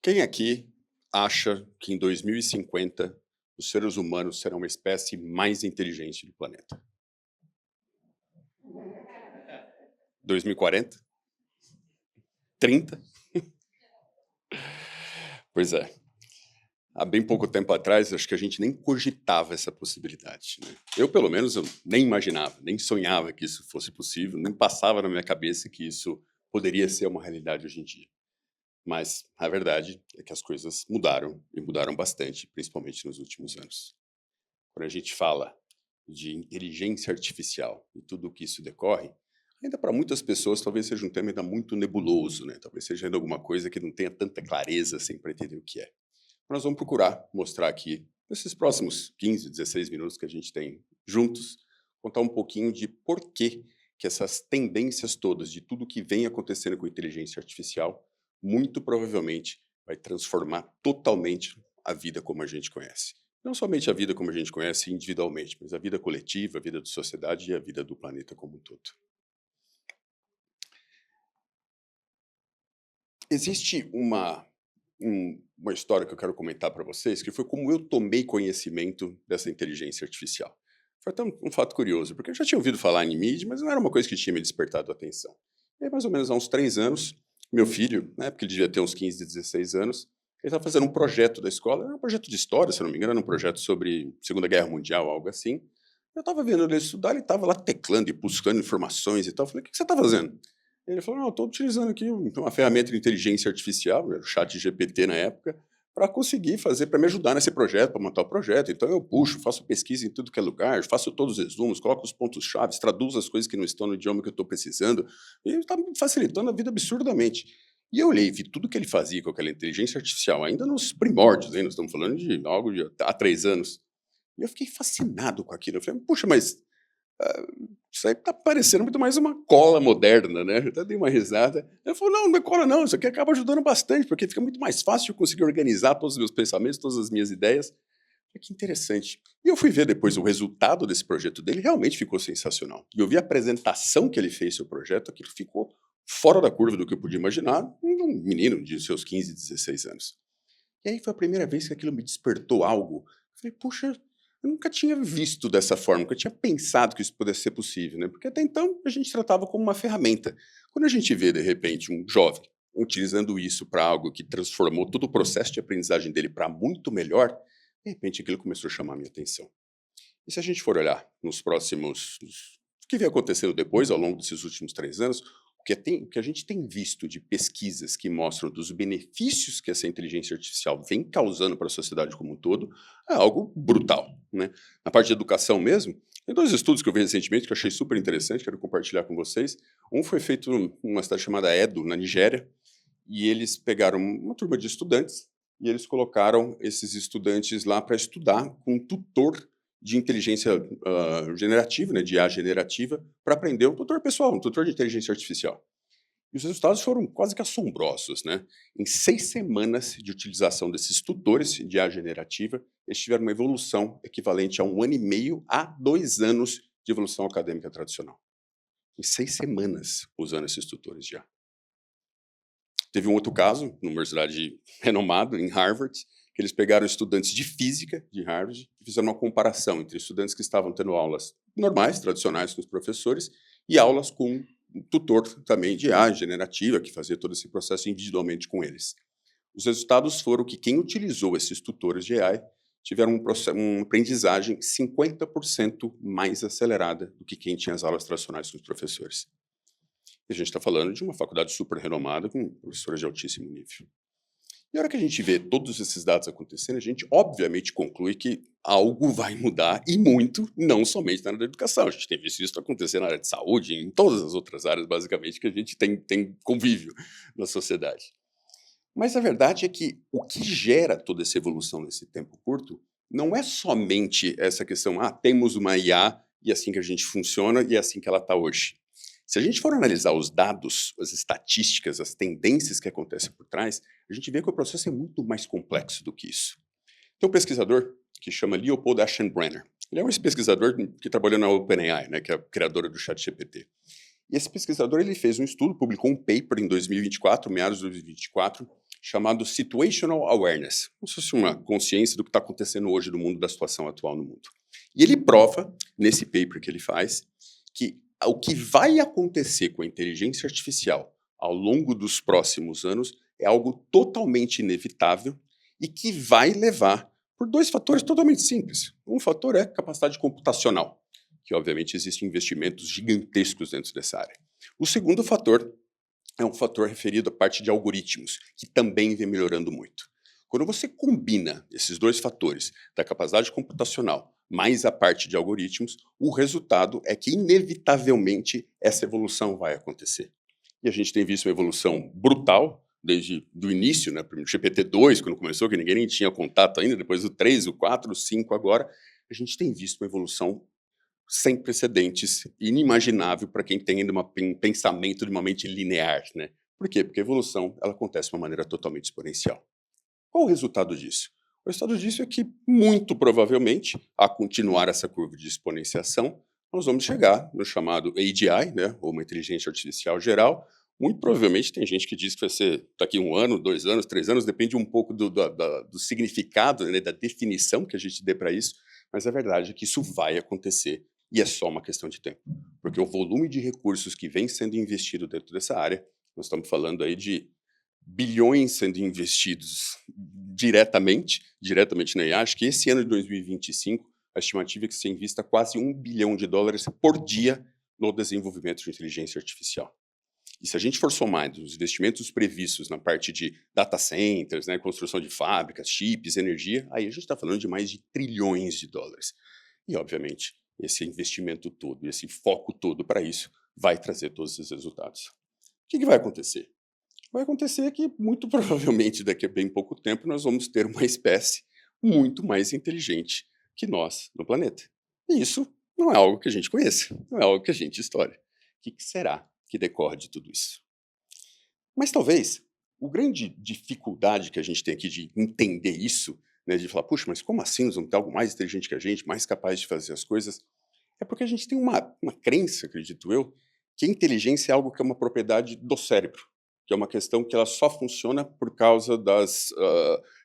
Quem aqui acha que em 2050 os seres humanos serão uma espécie mais inteligente do planeta? 2040? 30? Pois é. Há bem pouco tempo atrás, acho que a gente nem cogitava essa possibilidade, né? Eu, pelo menos, eu nem imaginava, nem sonhava que isso fosse possível, nem passava na minha cabeça que isso poderia ser uma realidade hoje em dia. Mas a verdade é que as coisas mudaram e mudaram bastante, principalmente nos últimos anos. Quando a gente fala de inteligência artificial e tudo o que isso decorre, ainda para muitas pessoas talvez seja um tema ainda muito nebuloso, né? Talvez seja ainda alguma coisa que não tenha tanta clareza assim para entender o que é. Nós vamos procurar mostrar aqui, nesses próximos 15, 16 minutos que a gente tem juntos, contar um pouquinho de por que essas tendências todas, de tudo que vem acontecendo com inteligência artificial, muito provavelmente vai transformar totalmente a vida como a gente conhece. Não somente a vida como a gente conhece individualmente, mas a vida coletiva, a vida da sociedade e a vida do planeta como um todo. Existe uma história que eu quero comentar para vocês, que foi como eu tomei conhecimento dessa inteligência artificial. Foi até um fato curioso, porque eu já tinha ouvido falar em mídia, mas não era uma coisa que tinha me despertado a atenção. E aí, mais ou menos há uns 3 anos, meu filho, na época ele devia ter uns 15, 16 anos, ele estava fazendo um projeto da escola, era um projeto de história, se eu não me engano, era um projeto sobre Segunda Guerra Mundial, algo assim. Eu estava vendo ele estudar, ele estava lá teclando e buscando informações e tal. Eu falei, o que você está fazendo? Ele falou, não, eu estou utilizando aqui uma ferramenta de inteligência artificial, era o chat GPT na época, para conseguir fazer, para me ajudar nesse projeto, para montar o projeto. Então eu puxo, faço pesquisa em tudo que é lugar, faço todos os resumos, coloco os pontos-chave, traduzo as coisas que não estão no idioma que eu estou precisando, e está me facilitando a vida absurdamente. E eu olhei, vi tudo que ele fazia com aquela inteligência artificial, ainda nos primórdios, hein, nós estamos falando de algo de há 3 anos. E eu fiquei fascinado com aquilo. Eu falei, puxa, mas ah, isso aí tá parecendo muito mais uma cola moderna, né? Eu até dei uma risada. Ele falou: não, não é cola, não. Isso aqui acaba ajudando bastante, porque fica muito mais fácil eu conseguir organizar todos os meus pensamentos, todas as minhas ideias. Falei, que interessante. E eu fui ver depois o resultado desse projeto dele, realmente ficou sensacional. E eu vi a apresentação que ele fez do projeto, aquilo ficou fora da curva do que eu podia imaginar, um menino de seus 15, 16 anos. E aí foi a primeira vez que aquilo me despertou algo. Eu falei, puxa, eu nunca tinha visto dessa forma, nunca tinha pensado que isso pudesse ser possível, né? Porque até então a gente tratava como uma ferramenta. Quando a gente vê, de repente, um jovem utilizando isso para algo que transformou todo o processo de aprendizagem dele para muito melhor, de repente aquilo começou a chamar a minha atenção. E se a gente for olhar o que vem acontecendo depois, ao longo desses últimos 3 anos, o que a gente tem visto de pesquisas que mostram dos benefícios que essa inteligência artificial vem causando para a sociedade como um todo, é algo brutal, né? Na parte de educação mesmo, tem 2 estudos que eu vi recentemente que eu achei super interessante, quero compartilhar com vocês. Um foi feito numa cidade chamada Edo, na Nigéria, e eles pegaram uma turma de estudantes e eles colocaram esses estudantes lá para estudar com um tutor de inteligência generativa, né, de IA generativa, para aprender um tutor pessoal, um tutor de inteligência artificial. E os resultados foram quase que assombrosos, né? Em 6 semanas de utilização desses tutores de IA generativa, eles tiveram uma evolução equivalente a 1 ano e meio a 2 anos de evolução acadêmica tradicional. Em 6 semanas usando esses tutores de IA. Teve um outro caso, numa universidade renomada, em Harvard, que eles pegaram estudantes de física de Harvard e fizeram uma comparação entre estudantes que estavam tendo aulas normais, tradicionais com os professores, e aulas com um tutor também de IA generativa, que fazia todo esse processo individualmente com eles. Os resultados foram que quem utilizou esses tutores de AI tiveram uma aprendizagem 50% mais acelerada do que quem tinha as aulas tradicionais com os professores. E a gente está falando de uma faculdade super renomada com professores de altíssimo nível. E a hora que a gente vê todos esses dados acontecendo, a gente obviamente conclui que algo vai mudar e muito, não somente na área da educação. A gente tem visto isso acontecer na área de saúde, em todas as outras áreas, basicamente, que a gente tem convívio na sociedade. Mas a verdade é que o que gera toda essa evolução nesse tempo curto não é somente essa questão, temos uma IA e é assim que a gente funciona e é assim que ela está hoje. Se a gente for analisar os dados, as estatísticas, as tendências que acontecem por trás, a gente vê que o processo é muito mais complexo do que isso. Tem um pesquisador que chama Leopold Aschenbrenner. Ele é um pesquisador que trabalhou na OpenAI, né, que é a criadora do ChatGPT. E esse pesquisador ele fez um estudo, publicou um paper em 2024, meados de 2024, chamado Situational Awareness, como se fosse uma consciência do que está acontecendo hoje no mundo, da situação atual no mundo. E ele prova, nesse paper que ele faz, que o que vai acontecer com a inteligência artificial ao longo dos próximos anos é algo totalmente inevitável e que vai levar por dois fatores totalmente simples. Um fator é capacidade computacional, que obviamente existem investimentos gigantescos dentro dessa área. O segundo fator é um fator referido à parte de algoritmos, que também vem melhorando muito. Quando você combina esses dois fatores, da capacidade computacional mais a parte de algoritmos, o resultado é que, inevitavelmente, essa evolução vai acontecer. E a gente tem visto uma evolução brutal desde o início, né? O GPT-2, quando começou, que ninguém nem tinha contato ainda, depois do 3, o 4, o 5 agora, a gente tem visto uma evolução sem precedentes, inimaginável para quem tem ainda um pensamento de uma mente linear, né? Por quê? Porque a evolução ela acontece de uma maneira totalmente exponencial. Qual o resultado disso? O resultado disso é que, muito provavelmente, a continuar essa curva de exponenciação, nós vamos chegar no chamado AGI, né, ou uma inteligência artificial geral. Muito provavelmente tem gente que diz que vai ser daqui 1 ano, 2 anos, 3 anos, depende um pouco do significado, né, da definição que a gente dê para isso, mas a verdade é que isso vai acontecer e é só uma questão de tempo. Porque o volume de recursos que vem sendo investido dentro dessa área, nós estamos falando aí de bilhões sendo investidos diretamente na IA. Acho que esse ano de 2025, a estimativa é que se invista quase $1 bilhão por dia no desenvolvimento de inteligência artificial. E se a gente for somar os investimentos previstos na parte de data centers, né, construção de fábricas, chips, energia, aí a gente está falando de mais de trilhões de dólares. E, obviamente, esse investimento todo, esse foco todo para isso, vai trazer todos esses resultados. O que vai acontecer? Vai acontecer que, muito provavelmente, daqui a bem pouco tempo, nós vamos ter uma espécie muito mais inteligente que nós no planeta. E isso não é algo que a gente conheça, não é algo que a gente estude. O que será que decorre de tudo isso? Mas talvez a grande dificuldade que a gente tem aqui de entender isso, né, de falar, puxa, mas como assim nós vamos ter algo mais inteligente que a gente, mais capaz de fazer as coisas? É porque a gente tem uma crença, acredito eu, que a inteligência é algo que é uma propriedade do cérebro, que é uma questão que ela só funciona por causa das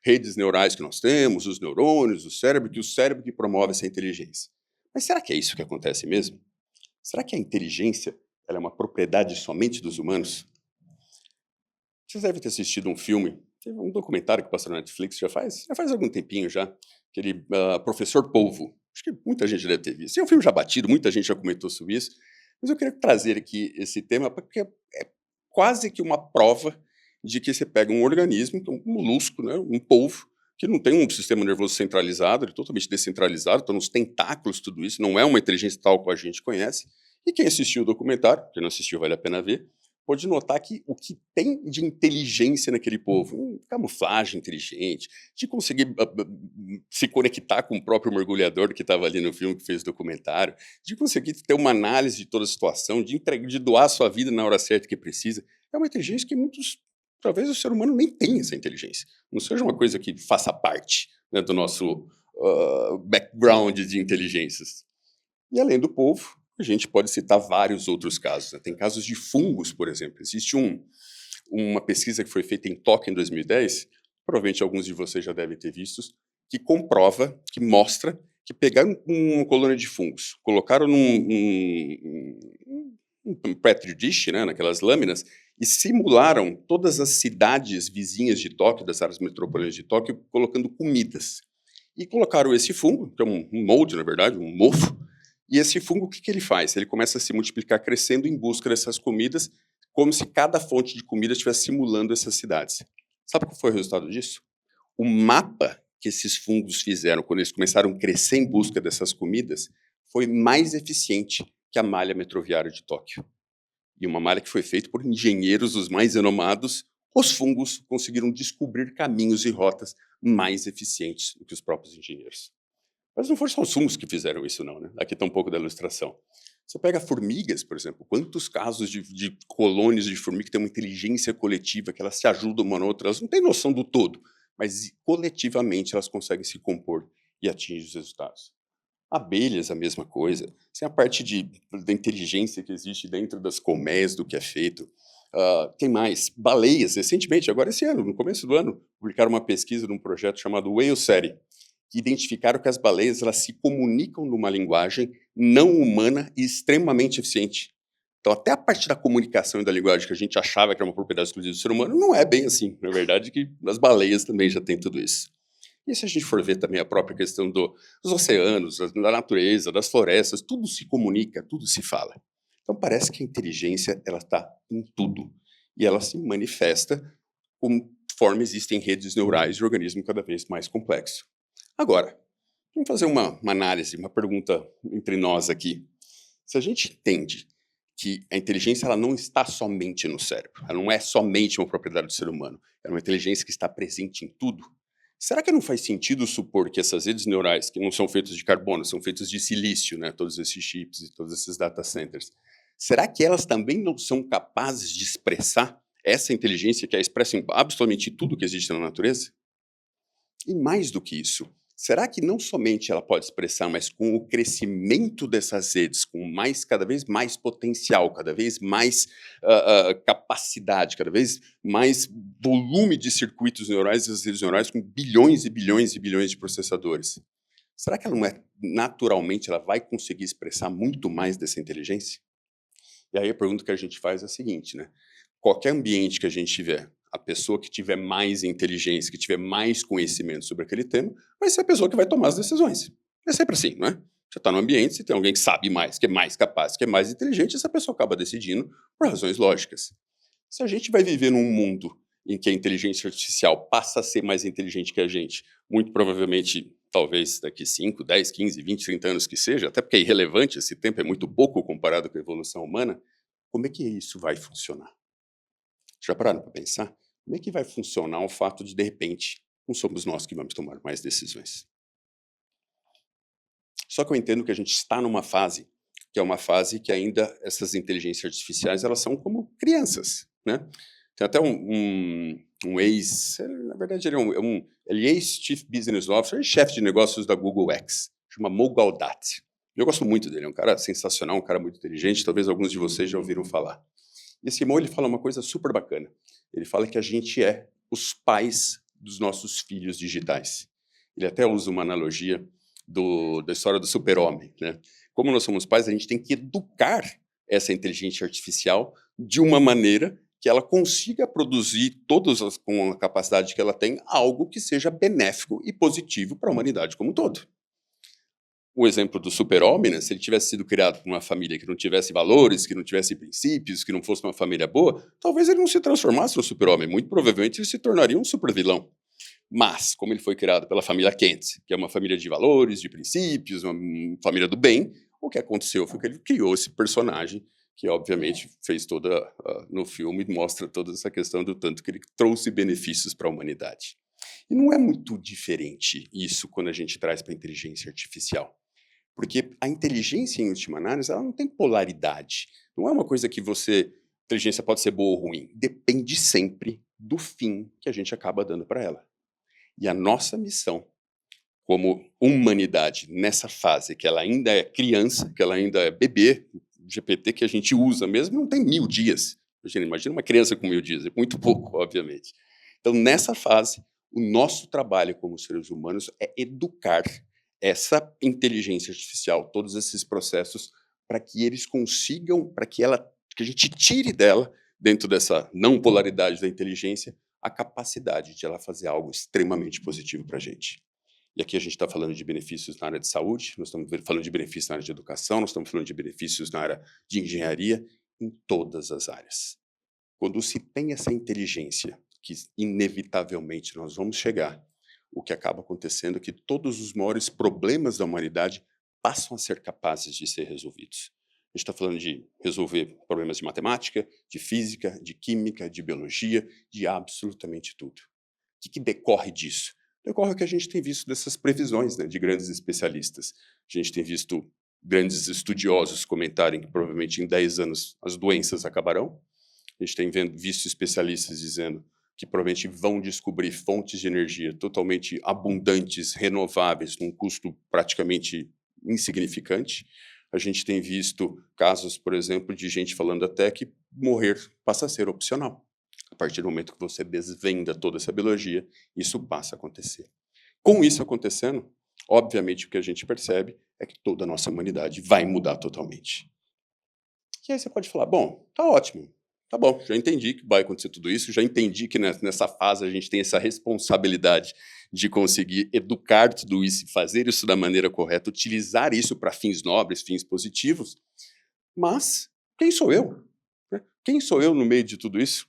redes neurais que nós temos, os neurônios, o cérebro, que o cérebro que promove essa inteligência. Mas será que é isso que acontece mesmo? Será que a inteligência ela é uma propriedade somente dos humanos? Vocês devem ter assistido um filme, teve um documentário que passou na Netflix já faz algum tempinho já, aquele Professor Polvo. Acho que muita gente deve ter visto. É um filme já batido, muita gente já comentou sobre isso, mas eu queria trazer aqui esse tema porque é quase que uma prova de que você pega um organismo, então, um molusco, né, um polvo, que não tem um sistema nervoso centralizado, ele é totalmente descentralizado, está nos tentáculos, tudo isso, não é uma inteligência tal qual a gente conhece. E quem assistiu o documentário, quem não assistiu vale a pena ver, pode notar que o que tem de inteligência naquele povo, camuflagem inteligente, de conseguir se conectar com o próprio mergulhador que estava ali no filme, que fez o documentário, de conseguir ter uma análise de toda a situação, de doar a sua vida na hora certa que precisa. É uma inteligência que talvez o ser humano nem tenha essa inteligência. Não seja uma coisa que faça parte, né, do nosso background de inteligências. E além do polvo, a gente pode citar vários outros casos, né? Tem casos de fungos, por exemplo. Existe uma pesquisa que foi feita em Tóquio em 2010, provavelmente alguns de vocês já devem ter visto, que comprova, que mostra que pegaram uma colônia de fungos, colocaram um petri dish, né, naquelas lâminas, e simularam todas as cidades vizinhas de Tóquio, das áreas metropolitanas de Tóquio, colocando comidas. E colocaram esse fungo, que é um molde, na verdade, um mofo, e esse fungo, o que ele faz? Ele começa a se multiplicar crescendo em busca dessas comidas, como se cada fonte de comida estivesse simulando essas cidades. Sabe qual foi o resultado disso? O mapa que esses fungos fizeram quando eles começaram a crescer em busca dessas comidas foi mais eficiente que a malha metroviária de Tóquio. E uma malha que foi feita por engenheiros dos mais renomados, os fungos conseguiram descobrir caminhos e rotas mais eficientes do que os próprios engenheiros. Mas não foram só os fungos que fizeram isso, não, né? Aqui está um pouco da ilustração. Você pega formigas, por exemplo, quantos casos de colônias de formiga que têm uma inteligência coletiva, que elas se ajudam uma na outra, elas não têm noção do todo, mas coletivamente elas conseguem se compor e atingir os resultados. Abelhas, a mesma coisa. Sem a parte da inteligência que existe dentro das colmeias do que é feito. Tem mais? Baleias, recentemente, agora esse ano, no começo do ano, publicaram uma pesquisa num projeto chamado Whale que identificaram que as baleias elas se comunicam numa linguagem não humana e extremamente eficiente. Então, até a parte da comunicação e da linguagem que a gente achava que era uma propriedade exclusiva do ser humano, não é bem assim. Na verdade, que as baleias também já têm tudo isso. E se a gente for ver também a própria questão dos oceanos, da natureza, das florestas, tudo se comunica, tudo se fala. Então, parece que a inteligência ela está em tudo. E ela se manifesta conforme existem redes neurais de organismo cada vez mais complexo. Agora, vamos fazer uma análise, uma pergunta entre nós aqui. Se a gente entende que a inteligência ela não está somente no cérebro, ela não é somente uma propriedade do ser humano, é uma inteligência que está presente em tudo, será que não faz sentido supor que essas redes neurais, que não são feitas de carbono, são feitas de silício, né, todos esses chips e todos esses data centers, será que elas também não são capazes de expressar essa inteligência que é expressa em absolutamente tudo que existe na natureza? E mais do que isso, será que não somente ela pode expressar, mas com o crescimento dessas redes, com cada vez mais potencial, cada vez mais capacidade, cada vez mais volume de circuitos neurais e as redes neurais com bilhões e bilhões e bilhões de processadores? Será que ela não é, naturalmente, ela vai conseguir expressar muito mais dessa inteligência? E aí a pergunta que a gente faz é a seguinte, né? Qualquer ambiente que a gente tiver, a pessoa que tiver mais inteligência, que tiver mais conhecimento sobre aquele tema, vai ser a pessoa que vai tomar as decisões. É sempre assim, não é? Você está no ambiente, se tem alguém que sabe mais, que é mais capaz, que é mais inteligente, essa pessoa acaba decidindo por razões lógicas. Se a gente vai viver num mundo em que a inteligência artificial passa a ser mais inteligente que a gente, muito provavelmente, talvez daqui 5, 10, 15, 20, 30 anos que seja, até porque é irrelevante esse tempo, é muito pouco comparado com a evolução humana, como é que isso vai funcionar? Já pararam para pensar? Como é que vai funcionar o fato de repente, não somos nós que vamos tomar mais decisões? Só que eu entendo que a gente está numa fase, que é uma fase que ainda essas inteligências artificiais, elas são como crianças, né? Tem até um ex, na verdade ele é ex-chief business officer, chefe de negócios da Google X, chama Mo Gaudat. Eu gosto muito dele, é um cara sensacional, um cara muito inteligente, talvez alguns de vocês já ouviram falar. E esse Mo, ele fala uma coisa super bacana. Ele fala que a gente é os pais dos nossos filhos digitais. Ele até usa uma analogia da história do super-homem, né? Como nós somos pais, a gente tem que educar essa inteligência artificial de uma maneira que ela consiga produzir, com a capacidade que ela tem, algo que seja benéfico e positivo para a humanidade como um todo. O exemplo do super-homem, né, se ele tivesse sido criado por uma família que não tivesse valores, que não tivesse princípios, que não fosse uma família boa, talvez ele não se transformasse no super-homem, muito provavelmente ele se tornaria um super-vilão. Mas, como ele foi criado pela família Kent, que é uma família de valores, de princípios, uma família do bem, o que aconteceu foi que ele criou esse personagem, que obviamente fez no filme, mostra toda essa questão do tanto que ele trouxe benefícios para a humanidade. E não é muito diferente isso quando a gente traz para a inteligência artificial. Porque a inteligência, em última análise, ela não tem polaridade. Não é uma coisa que a inteligência pode ser boa ou ruim. Depende sempre do fim que a gente acaba dando para ela. E a nossa missão, como humanidade, nessa fase que ela ainda é criança, que ela ainda é bebê, o GPT que a gente usa mesmo não tem 1000 dias. Imagina uma criança com 1000 dias, é muito pouco, obviamente. Então, nessa fase, o nosso trabalho como seres humanos é educar essa inteligência artificial, todos esses processos, para que eles consigam, que a gente tire dela, dentro dessa não polaridade da inteligência, a capacidade de ela fazer algo extremamente positivo para a gente. E aqui a gente está falando de benefícios na área de saúde, nós estamos falando de benefícios na área de educação, nós estamos falando de benefícios na área de engenharia, em todas as áreas. Quando se tem essa inteligência, que inevitavelmente nós vamos chegar, o que acaba acontecendo é que todos os maiores problemas da humanidade passam a ser capazes de ser resolvidos. A gente está falando de resolver problemas de matemática, de física, de química, de biologia, de absolutamente tudo. O que decorre disso? Decorre o que a gente tem visto dessas previsões, né, de grandes especialistas. A gente tem visto grandes estudiosos comentarem que provavelmente em 10 anos as doenças acabarão. A gente tem visto especialistas dizendo que provavelmente vão descobrir fontes de energia totalmente abundantes, renováveis, num custo praticamente insignificante. A gente tem visto casos, por exemplo, de gente falando até que morrer passa a ser opcional. A partir do momento que você desvenda toda essa biologia, isso passa a acontecer. Com isso acontecendo, obviamente o que a gente percebe é que toda a nossa humanidade vai mudar totalmente. E aí você pode falar, bom, tá ótimo, tá bom, já entendi que vai acontecer tudo isso, já entendi que nessa fase a gente tem essa responsabilidade de conseguir educar tudo isso e fazer isso da maneira correta, utilizar isso para fins nobres, fins positivos, mas quem sou eu? Né? Quem sou eu no meio de tudo isso?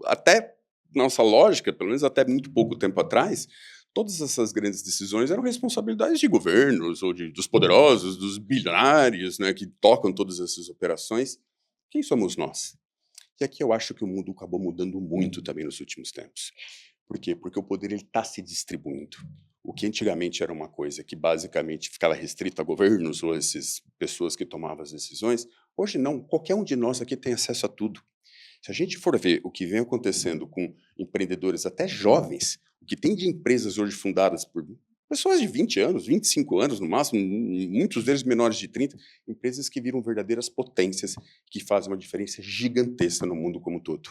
Até nossa lógica, pelo menos até muito pouco tempo atrás, todas essas grandes decisões eram responsabilidades de governos, ou dos poderosos, dos bilionários, né, que tocam todas essas operações. Quem somos nós? E aqui eu acho que o mundo acabou mudando muito também nos últimos tempos. Por quê? Porque o poder está se distribuindo. O que antigamente era uma coisa que basicamente ficava restrita a governos ou essas pessoas que tomavam as decisões, hoje não, qualquer um de nós aqui tem acesso a tudo. Se a gente for ver o que vem acontecendo com empreendedores até jovens, o que tem de empresas hoje fundadas por pessoas de 20 anos, 25 anos no máximo, muitos deles menores de 30, empresas que viram verdadeiras potências que fazem uma diferença gigantesca no mundo como um todo.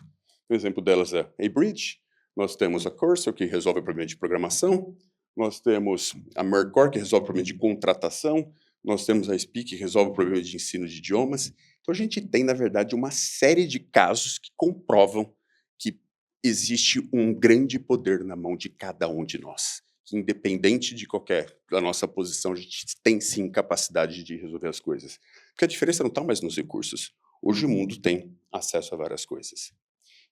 Um exemplo delas é a Abridge, nós temos a Cursor, que resolve o problema de programação, nós temos a Mercor, que resolve o problema de contratação, nós temos a Speak, que resolve o problema de ensino de idiomas. Então a gente tem, na verdade, uma série de casos que comprovam que existe um grande poder na mão de cada um de nós. Que, independente de qualquer da nossa posição, a gente tem sim capacidade de resolver as coisas. Porque a diferença não está mais nos recursos. Hoje o mundo tem acesso a várias coisas.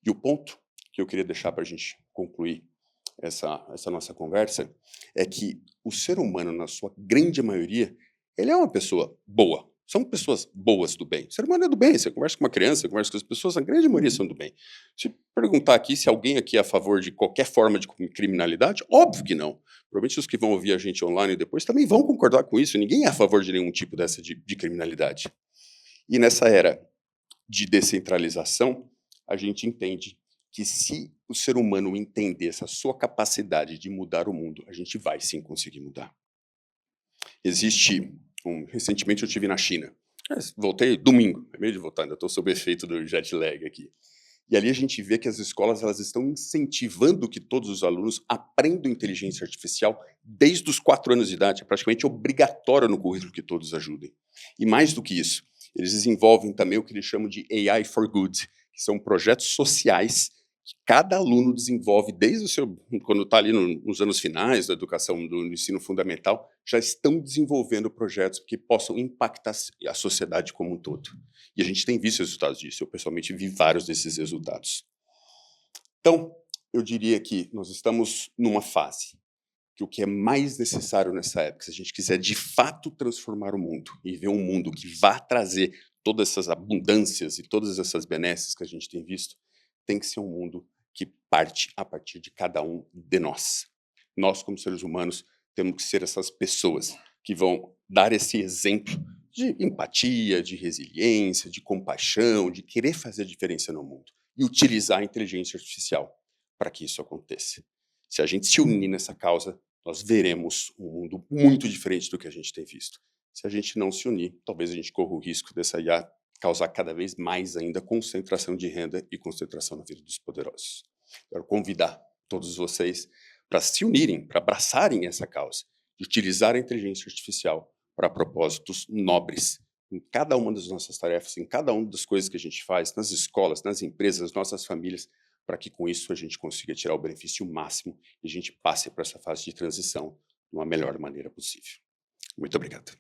E o ponto que eu queria deixar para a gente concluir essa nossa conversa é que o ser humano, na sua grande maioria, ele é uma pessoa boa. São pessoas boas do bem. O ser humano é do bem. Você conversa com uma criança, conversa com as pessoas, a grande maioria são do bem. Se perguntar aqui se alguém aqui é a favor de qualquer forma de criminalidade, óbvio que não. Provavelmente os que vão ouvir a gente online depois também vão concordar com isso. Ninguém é a favor de nenhum tipo dessa de criminalidade. E nessa era de descentralização, a gente entende que se o ser humano entender essa sua capacidade de mudar o mundo, a gente vai sim conseguir mudar. Recentemente eu estive na China. Voltei domingo, é meio de voltar, ainda estou sob efeito do jet lag aqui. E ali a gente vê que as escolas elas estão incentivando que todos os alunos aprendam inteligência artificial desde os 4 anos de idade. É praticamente obrigatório no currículo que todos ajudem. E mais do que isso, eles desenvolvem também o que eles chamam de AI for Good, que são projetos sociais que cada aluno desenvolve desde quando está ali nos anos finais da educação, do ensino fundamental, já estão desenvolvendo projetos que possam impactar a sociedade como um todo. E a gente tem visto resultados disso. Eu, pessoalmente, vi vários desses resultados. Então, eu diria que nós estamos numa fase que o que é mais necessário nessa época, se a gente quiser de fato transformar o mundo e ver um mundo que vá trazer todas essas abundâncias e todas essas benesses que a gente tem visto, tem que ser um mundo que parte a partir de cada um de nós. Nós, como seres humanos, temos que ser essas pessoas que vão dar esse exemplo de empatia, de resiliência, de compaixão, de querer fazer a diferença no mundo e utilizar a inteligência artificial para que isso aconteça. Se a gente se unir nessa causa, nós veremos um mundo muito diferente do que a gente tem visto. Se a gente não se unir, talvez a gente corra o risco dessa IA causar cada vez mais ainda concentração de renda e concentração na vida dos poderosos. Quero convidar todos vocês para se unirem, para abraçarem essa causa, de utilizar a inteligência artificial para propósitos nobres em cada uma das nossas tarefas, em cada uma das coisas que a gente faz, nas escolas, nas empresas, nas nossas famílias, para que com isso a gente consiga tirar o benefício máximo e a gente passe para essa fase de transição de uma melhor maneira possível. Muito obrigado.